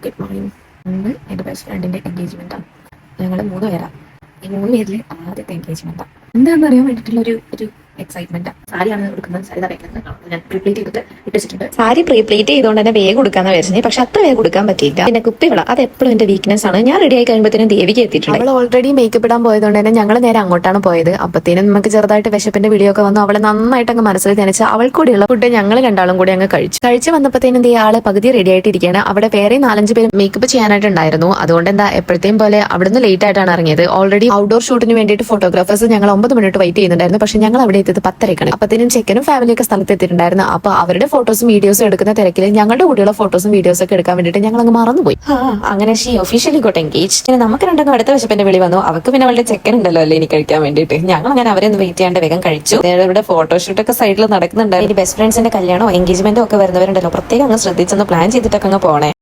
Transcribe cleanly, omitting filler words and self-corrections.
Good morning. ഇന്ന് എൻ്റെ best ഫ്രണ്ടിൻ്റെ എൻഗേജ്മെൻറ്റാണ്. ഞങ്ങൾ 3 പേരാണ്. ഈ 3 പേരിൽ ആദ്യത്തെ എൻഗേജ്മെൻറ്റാണ്. എന്താണെന്ന് അറിയാൻ വേണ്ടിയിട്ടുള്ള ഒരു എക്സൈറ്റ്മെൻറ്റാണ്. സാരിയാണ് കൊടുക്കുന്നത്. സാരി തറയ്ക്കുന്നത് ഞാൻ പ്രീപ്ലേറ്റ് ചെയ്തിട്ട് ഇട്ടിട്ടുണ്ട്. സാരി പ്രീപ്ലേറ്റ് ചെയ്തുകൊണ്ട് തന്നെ വേഗം കൊടുക്കാന്ന് വിചാരിച്ചത്, പക്ഷെ അത്ര വേഗം കൊടുക്കാൻ പറ്റിയില്ല. പിന്നെ കുപ്പിവള അത് എപ്പോഴും എന്റെ വീക്ക്നെസ് ആണ്. ഞാൻ റെഡി ആയി കഴിയുമ്പോഴത്തേനും ദേവിക്ക് എത്തിയിട്ടുണ്ട്. അവൾ ഓൾറെഡി മേക്കപ്പ് ഇടാൻ പോയതുകൊണ്ട് തന്നെ ഞങ്ങൾ നേരെ അങ്ങോട്ടാണ് പോയത്. അപ്പത്തേനും നമുക്ക് ചെറുതായിട്ട് വിശപ്പിന്റെ വീഡിയോ ഒക്കെ വന്നു. അവളെ നന്നായിട്ട് അങ്ങ് മനസ്സിൽ ധനിച്ച് അവൾ കൂടിയുള്ള ഫുഡ് ഞങ്ങൾ രണ്ടാളും കൂടി അങ്ങ് കഴിച്ച് വന്നപ്പോഴത്തേനും ആള് പകുതി റെഡി ആയിട്ടിരിക്കുകയാണ്. അവിടെ വേറെ 4-5 പേര് മേക്കപ്പ് ചെയ്യാനായിട്ടുണ്ടായിരുന്നു. അതുകൊണ്ട് എപ്പോഴത്തെയും പോലെ അവിടുന്ന് ലേറ്റ് ആയിട്ടാണ് ഇറങ്ങിയത്. ഓൾറെഡി ഔട്ട്ഡോർ ഷൂട്ടിന് വേണ്ടിയിട്ട് ഫോട്ടോഗ്രാഫേഴ്സ് ഞങ്ങൾ 9 മിനിറ്റ് വെയിറ്റ് ചെയ്യുന്നുണ്ടായിരുന്നു. പക്ഷെ ഞങ്ങൾ അവിടെ എത്തിയത് 10:30. അപ്പത്തേനും ചെക്കനും ഫാമിലിയൊക്കെ സ്ഥലത്ത് എത്തിയിട്ടുണ്ടായിരുന്നു. അപ്പൊ അവരുടെ ഫോട്ടോസും വീഡിയോസും എടുക്കുന്ന തിരക്കിൽ ഞങ്ങളുടെ കൂടെയുള്ള ഫോട്ടോസും വീഡിയോസും ഒക്കെ എടുക്കാൻ വേണ്ടിയിട്ട് ഞങ്ങൾ അങ്ങ് മറന്നുപോയി. അങ്ങനെ ഷീ ഒഫീഷ്യലി ഗോട്ട് എൻഗേജ്. പിന്നെ നമുക്ക് രണ്ടും അടുത്ത വിശപ്പിന്റെ വിളി വന്നു. അവർക്ക് പിന്നെ അവളുടെ ചെക്കൻ ഉണ്ടല്ലോ അല്ലേ ഇനി കഴിക്കാൻ വേണ്ടിയിട്ട്. ഞങ്ങൾ അങ്ങനെ അവരെ ഒന്ന് വെയിറ്റ് ചെയ്യാണ്ട് വേഗം കഴിച്ചു. ഇവിടെ ഫോട്ടോഷൂട്ടൊക്കെ സൈഡിൽ നടക്കുന്നുണ്ട്. ഇനി ബെസ്റ്റ് ഫ്രണ്ട്സിന്റെ കല്യാണോ എൻഗേജ്മെന്റോ ഒക്കെ വരുന്നവരുണ്ടല്ലോ, പ്രത്യേകം അങ്ങ് ശ്രദ്ധിച്ചൊന്ന് പ്ലാൻ ചെയ്തിട്ടൊക്കെ അങ്ങ് പോണേ.